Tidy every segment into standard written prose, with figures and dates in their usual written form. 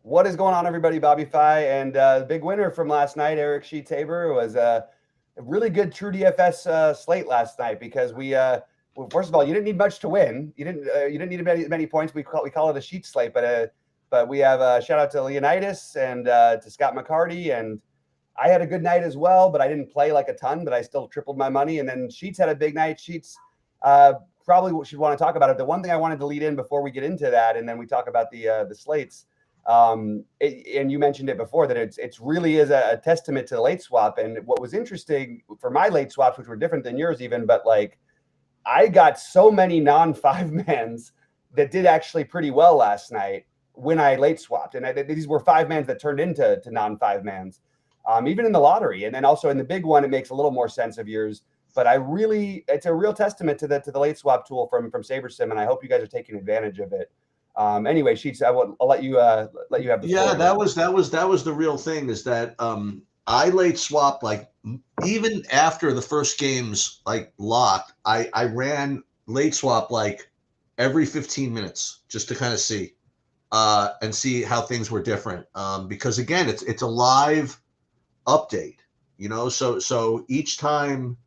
What is going on, everybody? Bobby Fi, and the big winner from last night, Eric Sheet-Tabor, was a really good TrueDFS slate last night because well, first of all, you didn't need much to win. You didn't need many points. We call it a sheet slate, but we have a shout out to Leonidas and to Scott McCarty, and I had a good night as well, but I didn't play like a ton, but I still tripled my money. And then Sheets had a big night. Sheets probably should want to talk about it. The one thing I wanted to lead in before we get into that, and then we talk about the slates. And you mentioned it before that it's really is a testament to the late swap. And what was interesting for my late swaps, which were different than yours even, but like I got so many non-5-mans that did actually pretty well last night when I late swapped. And these were 5-mans that turned into non-5-mans, even in the lottery. And then also in the big one, it makes a little more sense of yours. But it's a real testament to the late swap tool from SaberSim, and I hope you guys are taking advantage of it. Anyway, Sheets, I'll let you have the floor. That was the real thing, is that I late swap, like even after the first game's like locked, I ran late swap like every 15 minutes just to kind of see and see how things were different. Because again, it's a live update, so each time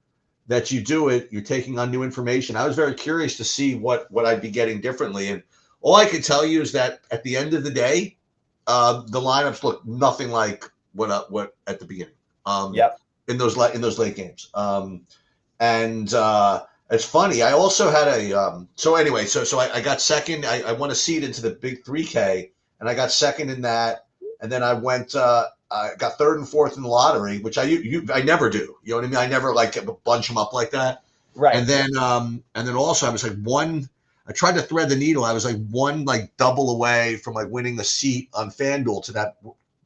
that you do it, you're taking on new information. I was very curious to see what I'd be getting differently, and all I can tell you is that at the end of the day, the lineups look nothing like what at the beginning. In those late games. And it's funny. I also had a so I got second. I won a seat into the big 3K, and I got second in that. And then I went. I got third and fourth in the lottery, which I never do. You know what I mean? I never like bunch them up like that. Right. And then also I was like one. I tried to thread the needle. I was like one double away from winning the seat on FanDuel to that,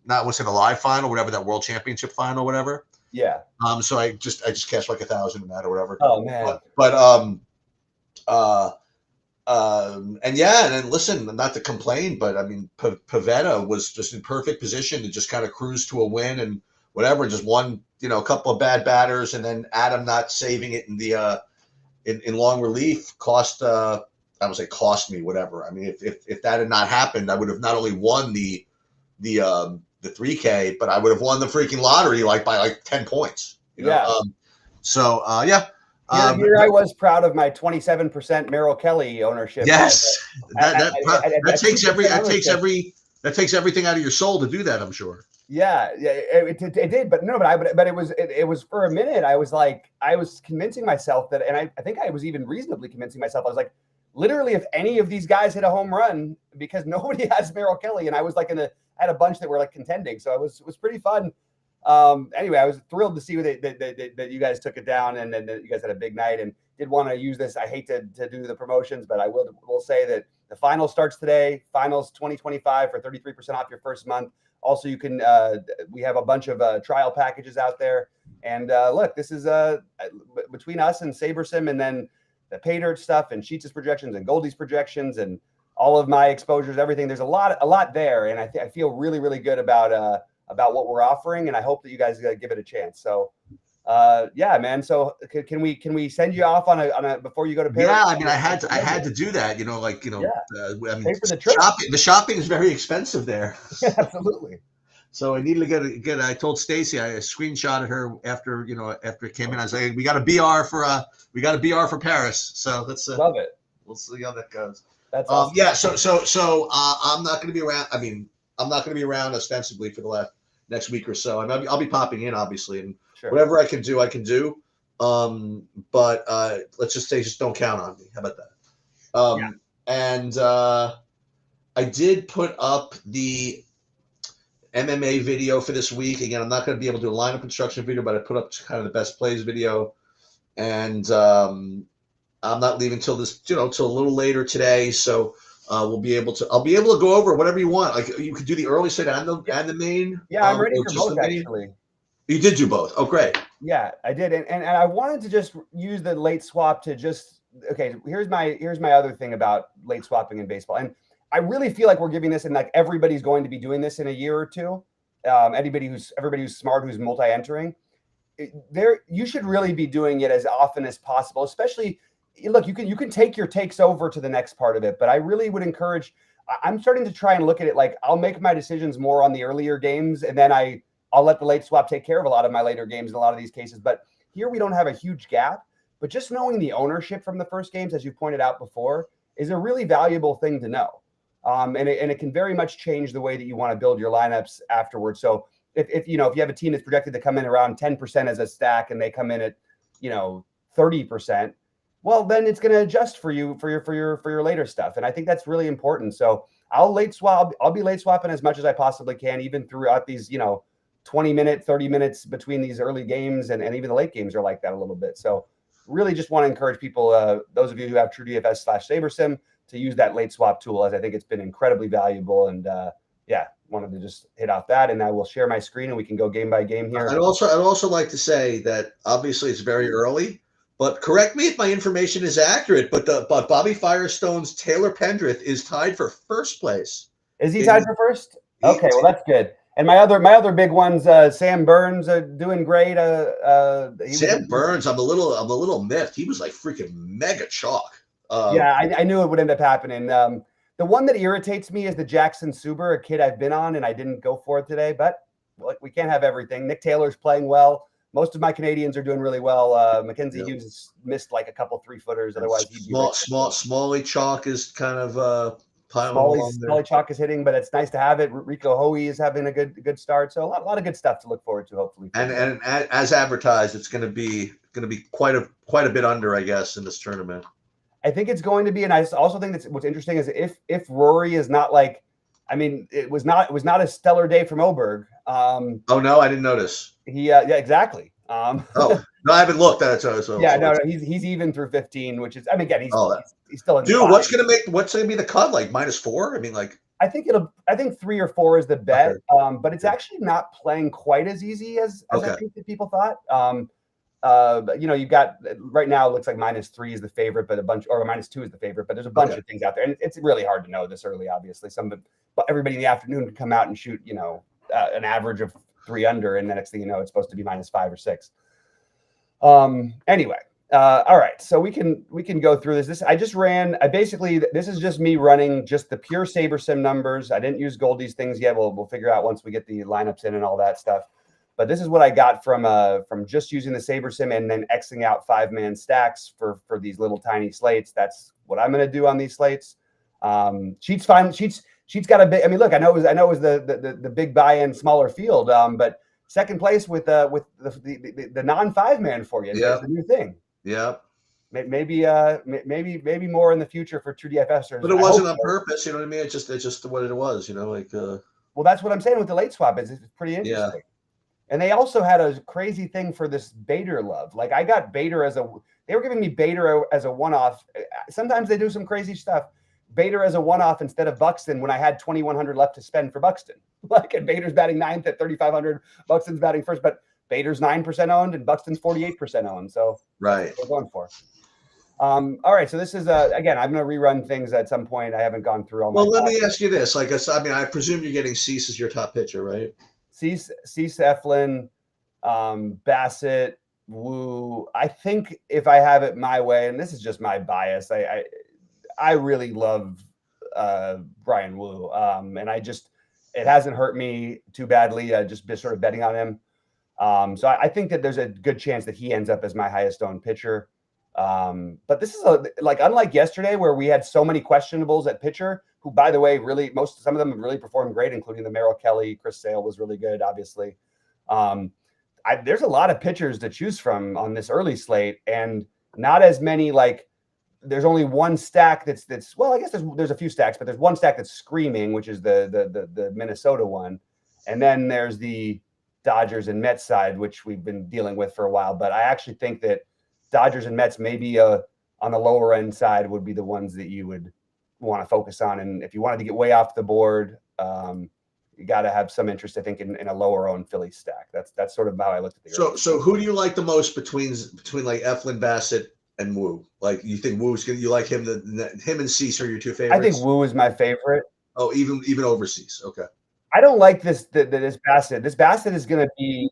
not what's in the live final, whatever, that world championship final, whatever. Yeah. So I just cashed like 1,000 in that or whatever. Oh man. And then listen, not to complain, but I mean, Pavetta was just in perfect position to just kind of cruise to a win and whatever, and just won, a couple of bad batters, and then Adam not saving it in the in long relief cost. I would say cost me whatever. I mean, if that had not happened, I would have not only won the 3K, but I would have won the freaking lottery by 10 points. You know? Yeah. Here I was proud of my 27% Merrill Kelly ownership. Yes, that takes everything out of your soul to do that, I'm sure. Yeah, it did, but it was for a minute. I was convincing myself that, and I think I was even reasonably convincing myself. I was like, literally, if any of these guys hit a home run, because nobody has Merrill Kelly, and I was I had a bunch that were contending, so it was pretty fun. Anyway, I was thrilled to see that you guys took it down, and that you guys had a big night, and did want to use this. I hate to do the promotions, but I will say that the finals starts today. Finals 2025 for 33% off your first month. Also, you can we have a bunch of trial packages out there, and look, this is between us and SaberSim, and then the pay dirt stuff and Sheets' projections and Goldie's projections and all of my exposures, everything. There's a lot there, and I feel really, really good about what we're offering, and I hope that you guys give it a chance. So, yeah, man. So can we send you off on a before you go to Paris? Yeah, I mean, I had to do that. I mean, pay for the trip. The shopping is very expensive there. Yeah, absolutely. So I needed to get. I told Stacy, I screenshotted her after it came in. I was like, we got a BR for Paris. So let's love it. We'll see how that goes. That's awesome. Yeah. So I'm not going to be around. I mean, I'm not going to be around ostensibly for the next week or so. I mean, I'll be popping in, obviously, and whatever I can do, I can do. But let's just say, just don't count on me. How about that? And I did put up the MMA video for this week. Again, I'm not going to be able to do a lineup construction video, but I put up kind of the best plays video. And I'm not leaving till a little later today. So I'll be able to go over whatever you want. Like you could do the early side and the main. Yeah, I'm ready for both actually. You did do both. Oh, great. Yeah, I did. And I wanted to just use the late swap to just, okay, here's my other thing about late swapping in baseball. And I really feel like we're giving this, and everybody's going to be doing this in a year or two. Everybody who's smart, who's multi-entering, you should really be doing it as often as possible. Especially, look, you can take your takes over to the next part of it, but I really would encourage. I'm starting to try and look at it like I'll make my decisions more on the earlier games, and then I'll let the late swap take care of a lot of my later games in a lot of these cases. But here we don't have a huge gap. But just knowing the ownership from the first games, as you pointed out before, is a really valuable thing to know. And it can very much change the way that you want to build your lineups afterwards. So if you have a team that's projected to come in around 10% as a stack and they come in at 30%, well, then it's going to adjust for you for your later stuff. And I think that's really important. So I'll be late swapping as much as I possibly can, even throughout these 20-minute, 30 minutes between these early games, and even the late games are like that a little bit. So really just want to encourage people, those of you who have TrueDFS/SaberSim, to use that late swap tool, as I think it's been incredibly valuable. And wanted to just hit off that, and I will share my screen and we can go game by game here. I'd also like to say that obviously it's very early, but correct me if my information is accurate, but Bobby Firestone's Taylor Pendrith is tied for first place. Is he tied for first? Okay, well that's good. And my other big ones, Sam Burns doing great. Sam Burns, I'm a little miffed. He was like freaking mega chalk. I knew it would end up happening. The one that irritates me is the Jackson Suber, a kid I've been on, and I didn't go for it today. But we can't have everything. Nick Taylor's playing well. Most of my Canadians are doing really well. Mackenzie Hughes has missed like a couple 3-footers. Otherwise, Smalley chalk is kind of Smalley chalk is hitting, but it's nice to have it. Rico Hoey is having a good start. So a lot of good stuff to look forward to, hopefully. And as advertised, it's going to be quite a bit under, I guess, in this tournament. I think it's going to be, and I also think that's what's interesting is if Rory is not like, it was not a stellar day from Oberg. Oh no, I didn't notice. Exactly. Oh no, I haven't looked at it. So he's even through 15, which is, again, he's still in. Dude, what's gonna be the cut? Like -4? I think 3 or 4 is the bet. Okay. But it's actually not playing quite as easy as I think that people thought. You've got right now, it looks like -3 is the favorite, but -2 is the favorite, but there's a bunch of things out there, and it's really hard to know this early. Obviously, but everybody in the afternoon can come out and shoot, an average of 3 under, and the next thing you know, it's supposed to be -5 or 6. Anyway, all right, so we can go through this. This is just me running just the pure SaberSim numbers. I didn't use Goldie's things yet. We'll figure out once we get the lineups in and all that stuff. But this is what I got from just using the SaberSim and then Xing out 5-man stacks for these little tiny slates. That's what I'm going to do on these slates. Sheet's fine. Sheet's got a big. Look, I know it was the big buy-in smaller field, but second place with the non-5-man for you. Yeah, the new thing. Yeah. Maybe more in the future for TrueDFSers. But it wasn't on purpose. You know what I mean? It's just what it was. Well, that's what I'm saying with the late swap. It's pretty interesting. Yeah. And they also had a crazy thing for this Bader love. Like I got Bader they were giving me Bader as a one-off. Sometimes they do some crazy stuff. Bader as a one-off instead of Buxton when I had 2,100 left to spend for Buxton. And Bader's batting 9th at 3,500. Buxton's batting first, but Bader's 9% owned and Buxton's 48% owned. So right, that's what we're going for. All right, so this is again, I'm going to rerun things at some point. I haven't gone through all my. Well, let me ask you this. I presume you're getting Cease as your top pitcher, right? Cease, Eflin, Bassett, Wu. I think if I have it my way, and this is just my bias, I really love Brian Wu, and it hasn't hurt me too badly. Just sort of betting on him. So I think that there's a good chance that he ends up as my highest owned pitcher. But this is unlike yesterday where we had so many questionables at pitcher, who, by the way, some of them have really performed great, including the Merrill Kelly. Chris Sale was really good, obviously. There's a lot of pitchers to choose from on this early slate, and not as many. There's only one stack that's well, I guess there's a few stacks, but there's one stack that's screaming, which is the Minnesota one, and then there's the Dodgers and Mets side, which we've been dealing with for a while. But I actually think that Dodgers and Mets maybe on the lower end side would be the ones that you would want to focus on. And if you wanted to get way off the board, you got to have some interest, I think, in a lower owned Philly stack. That's sort of how I looked at the. So who do you like the most between like Eflin, Bassett, and Wu? Like, you think Wu's you like him? Him and Cease are your two favorites? I think Wu is my favorite. Oh, even over Cease. Okay. I don't like this Bassett. This Bassett is going to be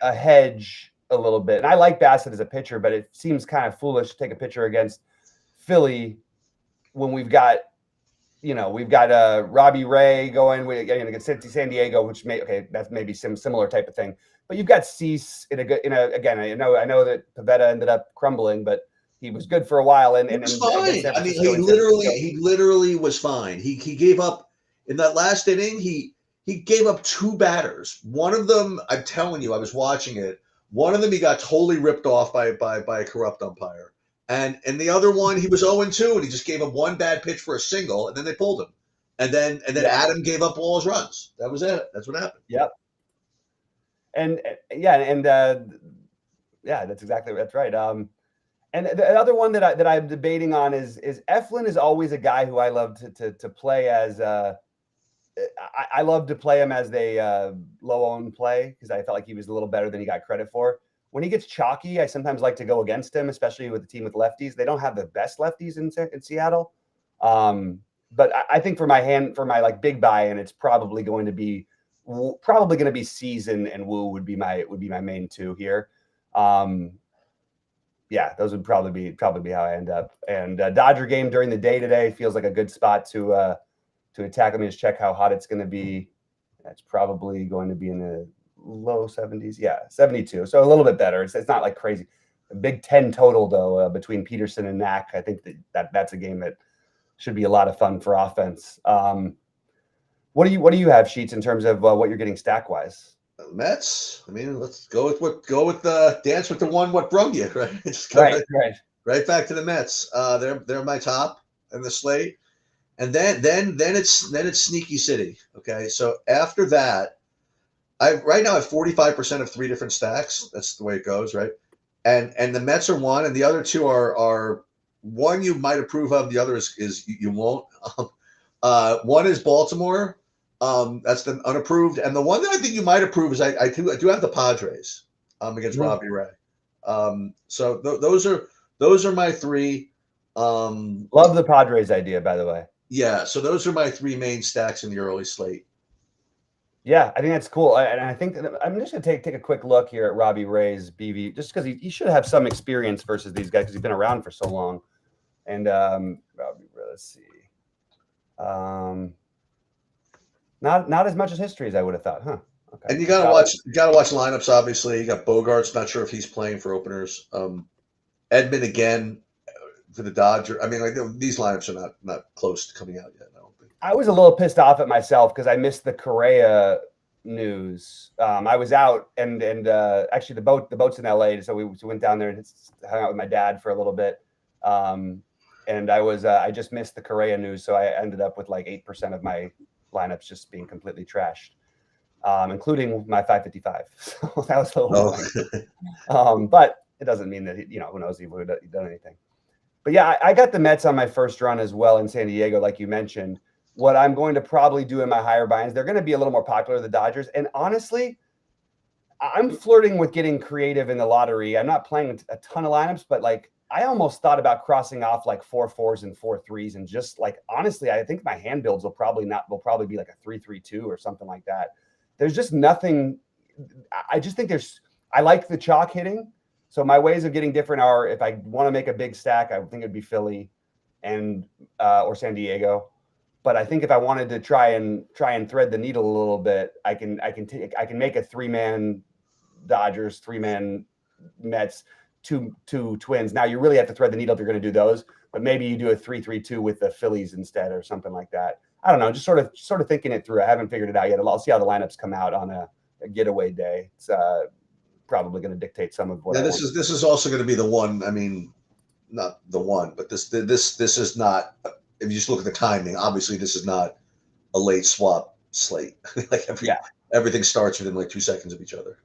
a hedge a little bit. And I like Bassett as a pitcher, but it seems kind of foolish to take a pitcher against Philly when we've got we've got Robbie Ray going against San Diego, which that's maybe some similar type of thing. But you've got Cease again. I know that Pavetta ended up crumbling, but he was good for a while. And He was against fine. San I mean, Francisco, he literally was fine. He gave up in that last inning. He gave up 2 batters. One of them, I'm telling you, I was watching it. One of them he got totally ripped off by a corrupt umpire. And the other one, he was 0-2, and he just gave up 1 bad pitch for a single, and then they pulled him. And then Adam gave up all his runs. That was it. That's what happened. Yep. And that's right. And the other one that I'm debating on is Eflin is always a guy who I love to play as. I love to play him as a low-owned play because I felt like he was a little better than he got credit for. When he gets chalky, I sometimes like to go against him, especially with the team with lefties. They don't have the best lefties in Seattle, but I think for my like big buy-in, it's probably going to be Cease and Wu would be my main 2 here. Yeah, those would probably be how I end up. And Dodger game during the day today feels like a good spot to attack. Let me just check how hot it's going to be. It's probably going to be in the low 70s. Yeah, 72. So a little bit better. It's not like crazy. A Big 10 total though between Peterson and Knack. I think that's a game that should be a lot of fun for offense. What do you have, Sheets, in terms of what you're getting stack wise? Mets. I mean, let's go with the dance with the one what brung you, right? Just right back to the Mets. They're my top in the slate. And then it's Sneaky City. Okay, so after that, right now I have 45% of 3 different stacks. That's the way it goes, right? And the Mets are one, and the other 2 are one you might approve of. The other is you won't. One is Baltimore. That's the unapproved, and the one that I think you might approve is I do have the Padres against Robbie Ray. So those are my 3. Love the Padres idea, by the way. Yeah, so those are my 3 main stacks in the early slate. Yeah, I think that's cool. And I think I'm just going to take a quick look here at Robbie Ray's BV, just because he should have some experience versus these guys because he's been around for so long. And Robbie Ray, let's see. Not as much as history as I would have thought, huh? Okay. And you gotta watch lineups. Obviously, you got Bogarts. Not sure if he's playing for openers. Edmund again for the Dodgers. I mean, like these lineups are not close to coming out yet. I don't think. I was a little pissed off at myself because I missed the Correa news. I was out and actually the boat's in LA, so we went down there and hung out with my dad for a little bit. And I just missed the Correa news, so I ended up with like 8% of my lineups just being completely trashed, including my 555. So that was a little but it doesn't mean that who knows, he would have done anything. But yeah, I got the Mets on my first run as well in San Diego, like you mentioned. What I'm going to probably do in my higher buy-ins, they're going to be a little more popular, the Dodgers. And honestly, I'm flirting with getting creative in the lottery. I'm not playing a ton of lineups, but like I almost thought about crossing off like 4 4s and 4 3s, and just like honestly, I think my hand builds will probably be like a 3-3-2 or something like that. There's just nothing. I just think I like the chalk hitting. So my ways of getting different are if I want to make a big stack, I think it'd be Philly and or San Diego. But I think if I wanted to try and thread the needle a little bit, I can make a 3-man Dodgers, 3-man Mets, two Twins. Now you really have to thread the needle if you're going to do those, but maybe you do a 3-3-2 with the Phillies instead or something like that. I don't know, just sort of thinking it through. I haven't figured it out yet. I'll see how the lineups come out on a getaway day. It's probably going to dictate some of what. Yeah, this is also going to be the one. I mean, not the one, but this is not. If you just look at the timing, obviously this is not a late swap slate. Like everything starts within like 2 seconds of each other.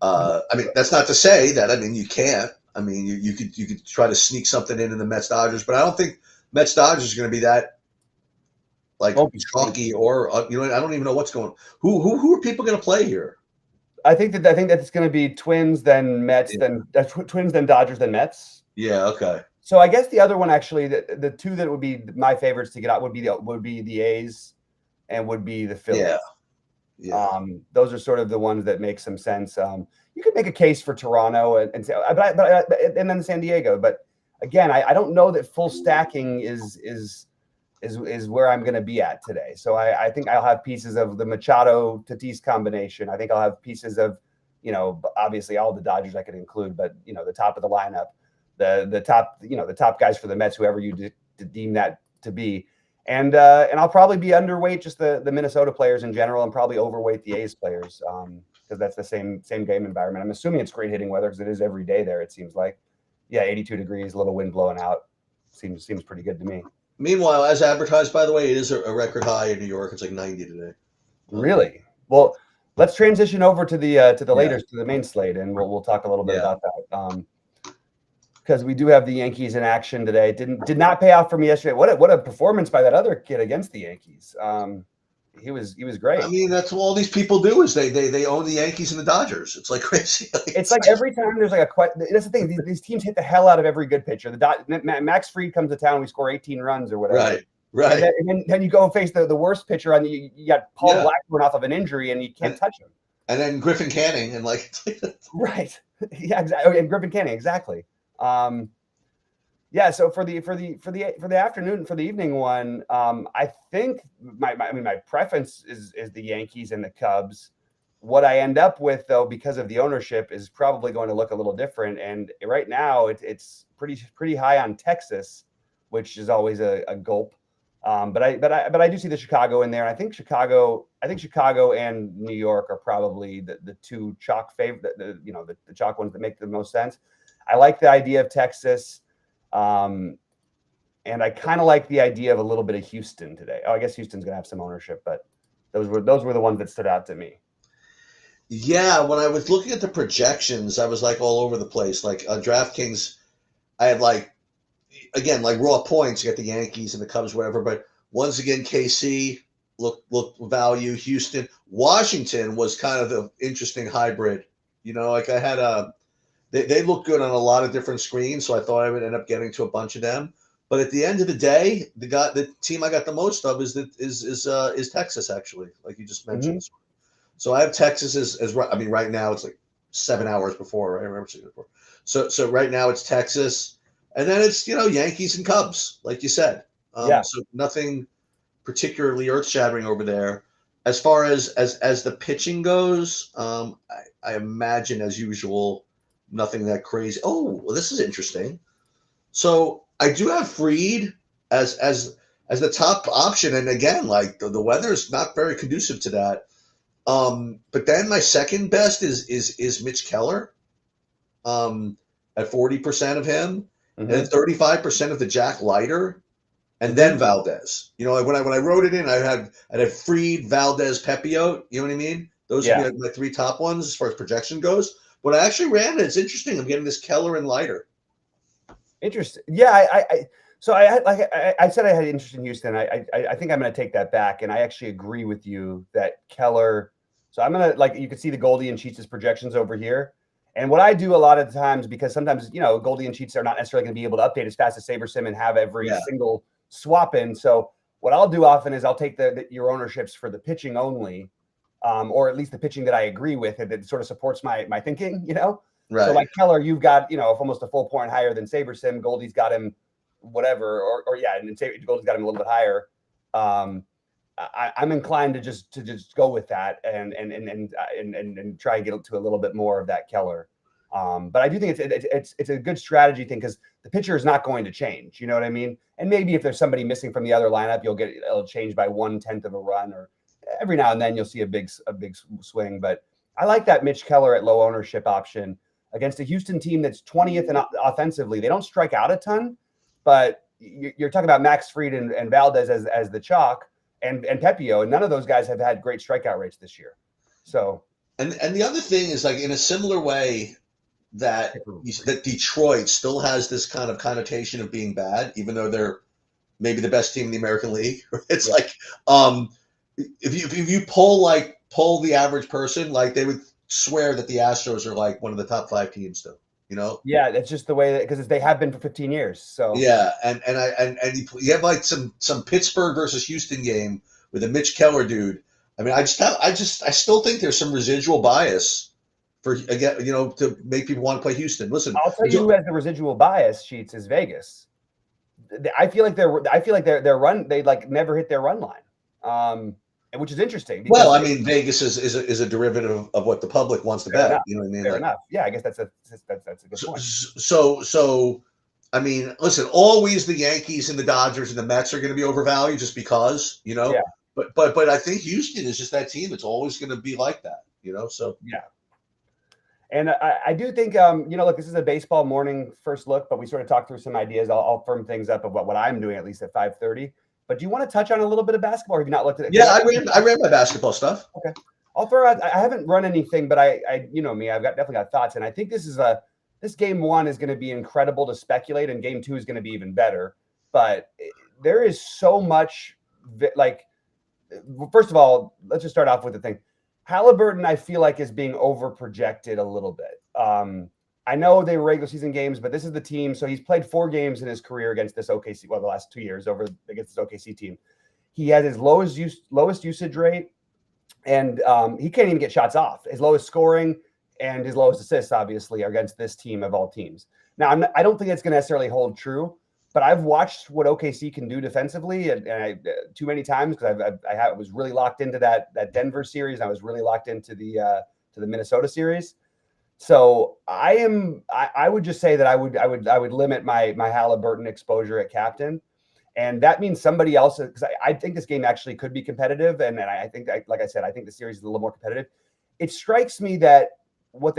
I mean, that's not to say that. I mean, you can't. I mean, you could try to sneak something in the Mets Dodgers, but I don't think Mets Dodgers is going to be that like chalky or I don't even know what's going. Who are people going to play here? I think that it's going to be Twins, then Mets, then Twins, then Dodgers, then Mets. Yeah. Okay. So I guess the other one, actually, the 2 that would be my favorites to get out would be the A's and would be the Phillies. Yeah. Those are sort of the ones that make some sense. You could make a case for Toronto and then San Diego, but again, I don't know that full stacking is is where I'm going to be at today. So I think I'll have pieces of the Machado Tatis combination. I think I'll have pieces of, obviously all the Dodgers I could include, but the top of the lineup, the top, the top guys for the Mets, whoever you deem that to be. And I'll probably be underweight just the Minnesota players in general, and probably overweight the A's players because that's the same game environment. I'm assuming it's great hitting weather because it is every day there. It seems like, 82 degrees, a little wind blowing out. Seems pretty good to me. Meanwhile, as advertised, by the way, it is a record high in New York. It's like 90 today. Really? Well, let's transition over to the later to the main slate, and we'll talk a little bit about that. Because we do have the Yankees in action today. Did not pay off for me yesterday. What a performance by that other kid against the Yankees. He was great. I mean, that's what all these people do is they own the Yankees and the Dodgers. It's like crazy. It's like every time there's like that's the thing. These teams hit the hell out of every good pitcher. Max Fried comes to town, we score 18 runs or whatever. Right. And then you go and face the worst pitcher on you got Paul Blackburn off of an injury and you can't touch him. And then Griffin Canning and right. Yeah, exactly. And Griffin Canning, exactly. So for the afternoon, for the evening one, I think my preference is the Yankees and the Cubs. What I end up with, though, because of the ownership, is probably going to look a little different. And right now, it's pretty high on Texas, which is always a gulp. But I do see the Chicago in there. I think Chicago and New York are probably the two chalk favorite, the chalk ones that make the most sense. I like the idea of Texas. And I kind of like the idea of a little bit of Houston today. Oh, I guess Houston's going to have some ownership, but those were the ones that stood out to me. Yeah, when I was looking at the projections, I was like all over the place. Like DraftKings, I had like raw points. You got the Yankees and the Cubs, whatever. But once again, KC look value. Houston, Washington was kind of the interesting hybrid. Like I had they look good on a lot of different screens, so I thought I would end up getting to a bunch of them. But at the end of the day, the team I got the most of is Texas, actually, like you just mentioned. Mm-hmm. So I have Texas as right now it's like 7 hours before, right? I remember seeing it before. So right now it's Texas, and then it's Yankees and Cubs, like you said. So nothing particularly earth shattering over there. As far as the pitching goes, I imagine as usual. Nothing that crazy. Oh, well, this is interesting. So I do have Fried as the top option, and again, like the weather is not very conducive to that. But then my second best is Mitch Keller, at 40% of him, and then 35% of the Jack Leiter, and then Valdez. When I wrote it in, I had Fried, Valdez, Pepio. You know what I mean? Those would be my three top ones as far as projection goes. When I actually ran it, it's interesting. I'm getting this Keller and Leiter. Interesting. Yeah, I said I had interest in Houston. I think I'm going to take that back, and I actually agree with you that Keller. So I'm going to, you can see the Goldie and Sheets' projections over here. And what I do a lot of the times, because sometimes Goldie and Sheets are not necessarily going to be able to update as fast as SaberSim and have every single swap in. So what I'll do often is I'll take your ownerships for the pitching only. Or at least the pitching that I agree with, and that sort of supports my thinking, Right. So like Keller, you've got, almost a full point higher than SaberSim. Goldie's got him whatever, and Goldie's got him a little bit higher. I'm inclined to just go with that and try and get to a little bit more of that Keller. But I do think it's a good strategy thing because the pitcher is not going to change. You know what I mean? And maybe if there's somebody missing from the other lineup, it'll change by 1/10 of a run, or every now and then you'll see a big swing. But I like that Mitch Keller at low ownership option against a Houston team that's 20th and offensively. They don't strike out a ton, but you're talking about Max Fried and Valdez as the chalk and Pepio, and none of those guys have had great strikeout rates this year. So and the other thing is, like, in a similar way that Detroit still has this kind of connotation of being bad, even though they're maybe the best team in the American League. It's like if you poll the average person, like, they would swear that the Astros are like one of the top 5 teams still. Yeah, that's just the way that, because they have been for 15 years. So yeah, and you have like some Pittsburgh versus Houston game with a Mitch Keller dude. I mean, I still think there's some residual bias for, again, to make people want to play Houston. Listen, I'll tell you who has the residual bias, Sheets, is Vegas. I feel like their run, they like never hit their run line. Which is interesting. Well, I mean, Vegas is a derivative of what the public wants to bet. Enough. You know what I mean? Fair enough. Yeah, I guess that's a good point. So, I mean, listen, always the Yankees and the Dodgers and the Mets are going to be overvalued just because, you know. Yeah. But I think Houston is just that team. It's always going to be like that, you know. So yeah. And I do think, look, this is a baseball morning first look, but we sort of talked through some ideas. I'll firm things up of what I'm doing at least at 5:30. But do you want to touch on a little bit of basketball? Or have you not looked at it? Yeah, I ran my basketball stuff. Okay, I'll throw out. I haven't run anything, but I you know me, I've definitely got thoughts, and I think this game 1 is going to be incredible to speculate, and game 2 is going to be even better. But there is so much, like, first of all, let's just start off with the thing. Halliburton, I feel like, is being over projected a little bit. I know they were regular season games, but this is the team. So he's played 4 games in his career against this OKC. Well, the last 2 years against this OKC team. He has his lowest usage rate, and he can't even get shots off. His lowest scoring and his lowest assists, obviously, are against this team of all teams. Now, I don't think it's going to necessarily hold true, but I've watched what OKC can do defensively, and too many times, because I was really locked into that Denver series. And I was really locked into the Minnesota series. So I would just say that I would limit my Halliburton exposure at captain, and that means somebody else, because I think this game actually could be competitive, and I think, like I said, I think the series is a little more competitive. It strikes me that what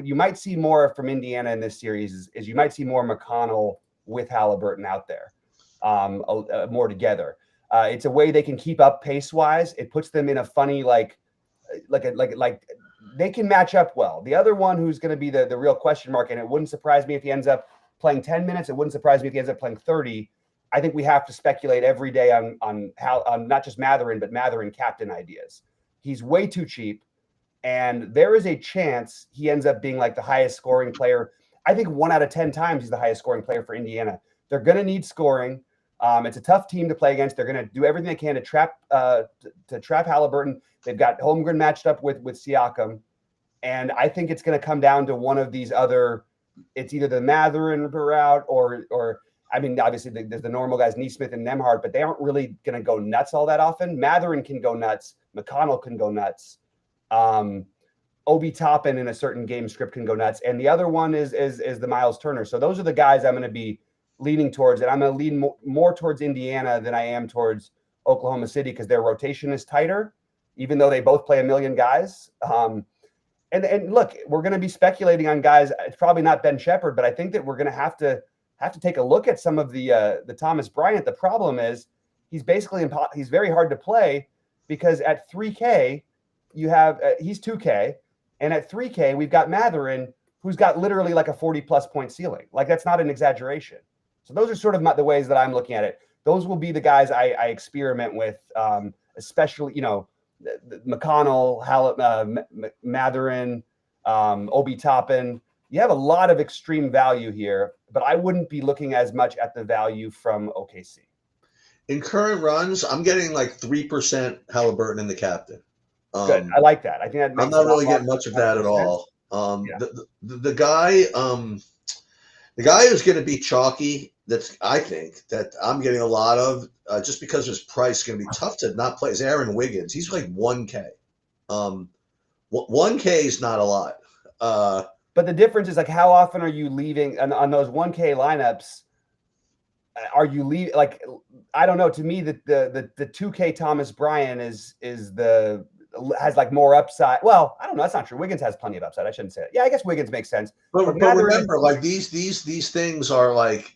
you might see more from Indiana in this series is you might see more McConnell with Halliburton out there, more together. It's a way they can keep up pace wise. It puts them in a funny like they can match up well. The other one who's going to be the real question mark, and it wouldn't surprise me if he ends up playing 10 minutes. It wouldn't surprise me if he ends up playing 30. I think we have to speculate every day on not just Mathurin, but Mathurin captain ideas. He's way too cheap, and there is a chance he ends up being like the highest scoring player. I think 1 out of 10 times he's the highest scoring player for Indiana. They're going to need scoring. It's a tough team to play against. They're going to do everything they can to trap Halliburton. They've got Holmgren matched up with Siakam, and I think it's going to come down to one of these other. It's either the Mathurin route or I mean, obviously there's the normal guys, Neesmith and Nembhard, but they aren't really going to go nuts all that often. Mathurin can go nuts. McConnell can go nuts. Obi Toppin in a certain game script can go nuts, and the other one is the Miles Turner. So those are the guys I'm going to be leaning towards, and I'm going to lean more towards Indiana than I am towards Oklahoma City because their rotation is tighter, even though they both play a million guys. And look, we're going to be speculating on guys. It's probably not Ben Shepherd, but I think that we're going to have to take a look at some of the Thomas Bryant. The problem is he's basically he's very hard to play because at 3K you have he's 2K, and at 3K we've got Mathurin who's got literally like a 40+ point ceiling. Like that's not an exaggeration. So those are sort of the ways that I'm looking at it. Those will be the guys I experiment with, especially McConnell, Mathurin, Obi Toppin. You have a lot of extreme value here, but I wouldn't be looking as much at the value from OKC. In current runs, I'm getting like 3% Halliburton in the captain. Good, I like that. I think that makes I'm not really getting much of that at all. The guy who's going to be chalky. I think that I'm getting a lot of just because his price is going to be tough to not play. Is Aaron Wiggins? He's like 1K. 1K is not a lot. But the difference is like how often are you leaving on those 1K lineups? Are you leaving? Like I don't know. To me, the 2K Thomas Bryant has like more upside. Well, I don't know. That's not true. Wiggins has plenty of upside. I shouldn't say it. Yeah, I guess Wiggins makes sense. But remember, like these things are like,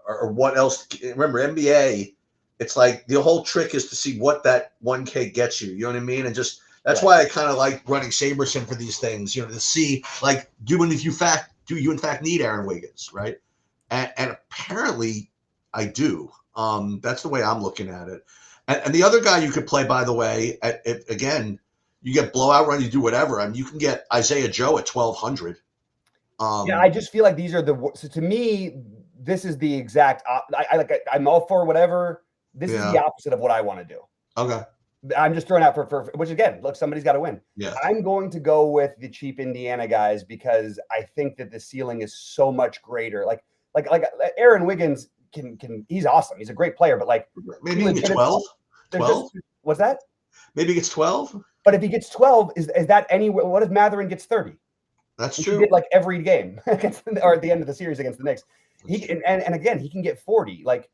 or what else? Remember, NBA, it's like the whole trick is to see what that 1K gets you. You know what I mean? And just that's why I kind of like running SaberSim for these things. To see like do you in fact need Aaron Wiggins, right? And apparently I do. That's the way I'm looking at it. And the other guy you could play, by the way, again, you get blowout run, you do whatever. I mean, you can get Isaiah Joe at 1,200. Yeah, I just feel like these are so to me, this is the exact. I'm all for whatever. This is the opposite of what I want to do. Okay. I'm just throwing out for which again, look, somebody's got to win. Yeah. I'm going to go with the cheap Indiana guys because I think that the ceiling is so much greater. Like like Aaron Wiggins can he's awesome. He's a great player, but like maybe he gets 12. 12? What's that? Maybe he gets 12. But if he gets 12, is that anywhere? What if Mathurin gets 30? That's He true. did like every game against or at the end of the series against the Knicks. And again, he can get 40. Like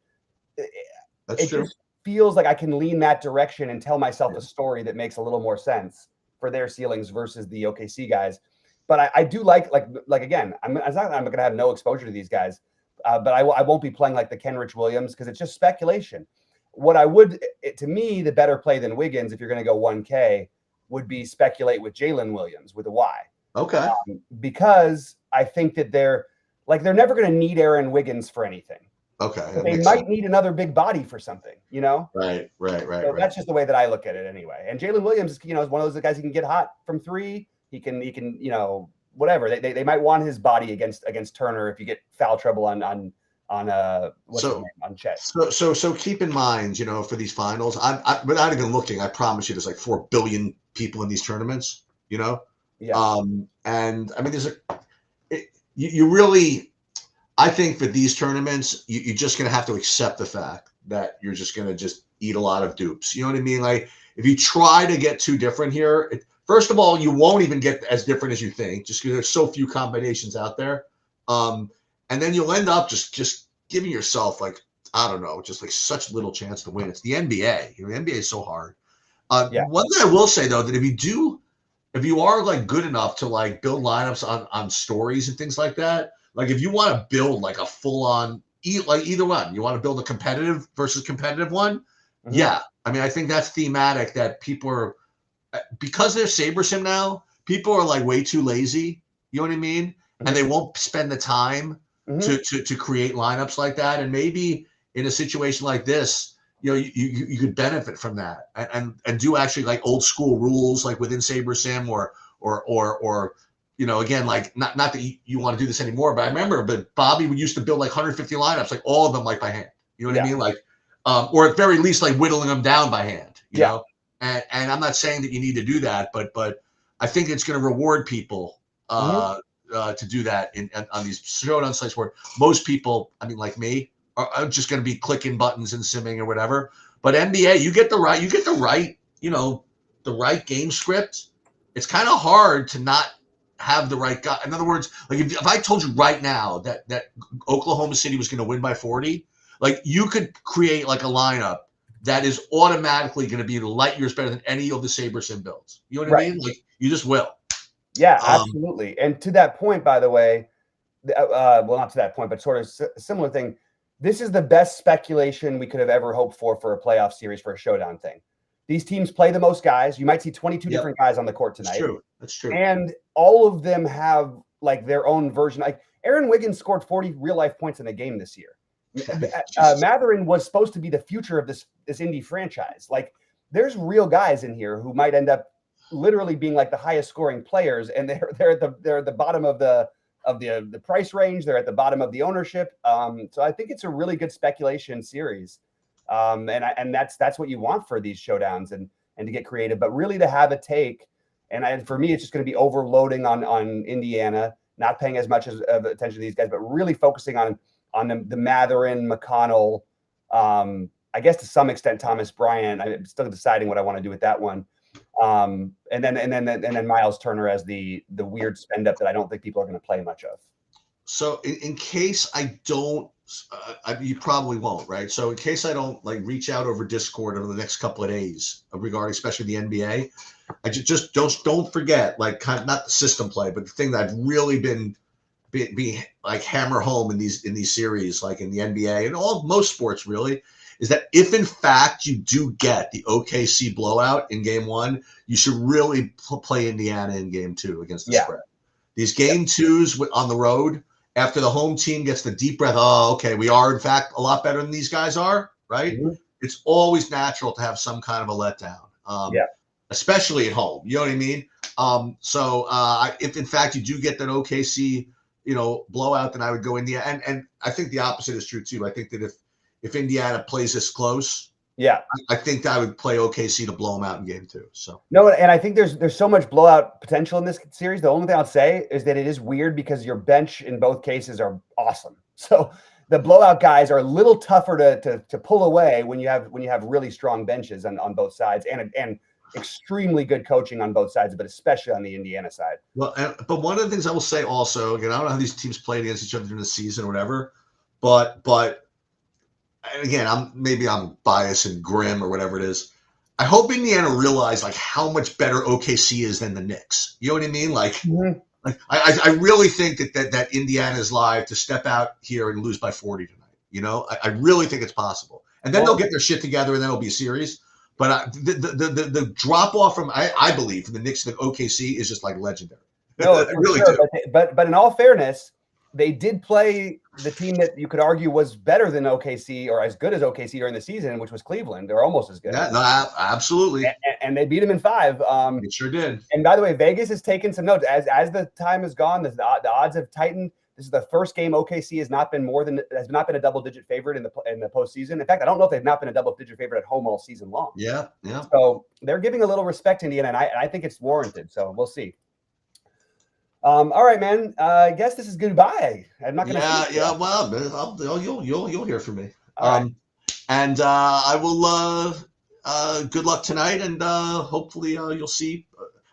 that's true. Just feels like I can lean that direction and tell myself a story that makes a little more sense for their ceilings versus the OKC guys. But I do like again, I'm going to have no exposure to these guys, but I won't be playing like the Kenrich Williams because it's just speculation. What I would, to me, the better play than Wiggins, if you're going to go 1K, would be speculate with Jalen Williams with a Y. Okay. Because I think that they're never going to need Aaron Wiggins for anything. Okay. But they might need another big body for something, you know? Right. So that's just the way that I look at it anyway. And Jalen Williams, is one of those guys who can get hot from three. He can, whatever. They might want his body against Turner if you get foul trouble on what's his name, on Chet. So keep in mind, for these finals, I without even looking, I promise you, there's like 4 billion people in these tournaments. Yeah. And I mean, you really, I think for these tournaments, you're just gonna have to accept the fact that you're just gonna eat a lot of dupes. You know what I mean? Like if you try to get too different here, first of all, you won't even get as different as you think, just because there's so few combinations out there. And then you'll end up just giving yourself like, I don't know, just like such little chance to win. It's the NBA. The NBA is so hard. One thing I will say though, that if you are like good enough to like build lineups on stories and things like that, like if you want to build like a full on like either one, you want to build a competitive versus competitive one. Mm-hmm. Yeah. I mean, I think that's thematic that people are, because they're SaberSim now, people are like way too lazy. You know what I mean? Mm-hmm. And they won't spend the time to create lineups like that. And maybe in a situation like this, you could benefit from that and do actually like old school rules like within SaberSim or again, like not that you want to do this anymore, but I remember, but Bobby used to build like 150 lineups, like all of them like by hand. You know what I mean? Like, or at very least like whittling them down by hand. You know? And I'm not saying that you need to do that, but I think it's going to reward people to do that on these showdown sites where most people, I mean, like me, are just going to be clicking buttons and simming or whatever. But NBA, you get the right game script. It's kind of hard to not have the right guy. In other words, like if I told you right now that Oklahoma City was going to win by 40, like you could create like a lineup that is automatically going to be light years better than any of the SaberSim builds. You know what I mean? Like you just will. Yeah, absolutely. And to that point, by the way, well, not to that point, but sort of a similar thing. This is the best speculation we could have ever hoped for a playoff series for a showdown thing. These teams play the most guys. You might see 22 different guys on the court tonight. That's true. And all of them have like their own version. Like Aaron Wiggins scored 40 real life points in a game this year. Mathurin was supposed to be the future of this Indy franchise. Like there's real guys in here who might end up literally being like the highest scoring players, and they're at the bottom of the price range. They're at the bottom of the ownership. So I think it's a really good speculation series. And that's what you want for these showdowns and to get creative, but really to have a take. And for me, it's just going to be overloading on Indiana, not paying as much of attention to these guys, but really focusing on the Mathurin, McConnell, I guess to some extent Thomas Bryant. I'm still deciding what I want to do with that one. And then Miles Turner as the weird spend up that I don't think people are going to play much of. So in case I don't, you probably won't, right? So in case I don't like reach out over Discord over the next couple of days regarding especially the NBA, I just don't forget, like kind of not the system play, but the thing that I've really been like hammer home in these series, like in the NBA and most sports really, is that if in fact you do get the OKC blowout in game one, you should really play Indiana in game two against the spread. These game twos on the road, after the home team gets the deep breath, oh, okay, we are in fact a lot better than these guys are, right? Mm-hmm. It's always natural to have some kind of a letdown, especially at home. You know what I mean? If in fact you do get that OKC, blowout, then I would go Indiana. And I think the opposite is true too. I think that if Indiana plays this close, I think that I would play OKC to blow them out in game two. So no, and I think there's so much blowout potential in this series. The only thing I'll say is that it is weird because your bench in both cases are awesome. So the blowout guys are a little tougher to pull away when you have really strong benches on both sides and extremely good coaching on both sides, but especially on the Indiana side. Well, but one of the things I will say also, again, I don't know how these teams played against each other during the season or whatever, but and again, I'm biased and grim or whatever it is. I hope Indiana realize like how much better OKC is than the Knicks. You know what I mean? Like, I really think that Indiana is live to step out here and lose by 40 tonight. You know, I really think it's possible, and then they'll get their shit together, and then it'll be a series. But the drop off from I believe from the Knicks to the OKC is just like legendary. No, I really sure, do. but in all fairness, they did play the team that you could argue was better than OKC or as good as OKC during the season, which was Cleveland. They're almost as good. Yeah, no, absolutely. And they beat them in 5. It sure did. And by the way, Vegas has taken some notes as the time has gone. The odds have tightened. This is the first game OKC has not been a double-digit favorite in the postseason. In fact, I don't know if they've not been a double-digit favorite at home all season long. Yeah. So they're giving a little respect to Indiana, and I think it's warranted. So we'll see. All right, man. I guess this is goodbye. I'm not gonna. Yeah. Well, you'll hear from me. Right. And I will. Good luck tonight, and hopefully you'll see.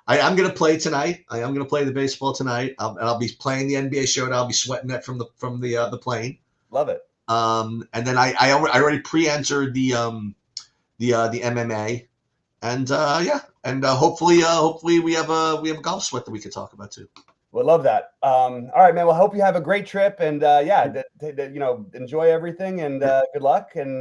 I'm going to play tonight. I am going to play the baseball tonight, and I'll be playing the NBA show, and I'll be sweating that from the plane. Love it. And then I already pre-entered the MMA, and and hopefully we have a golf sweat that we can talk about too. We'll love that. All right, man. Well, hope you have a great trip, and enjoy everything, and good luck. And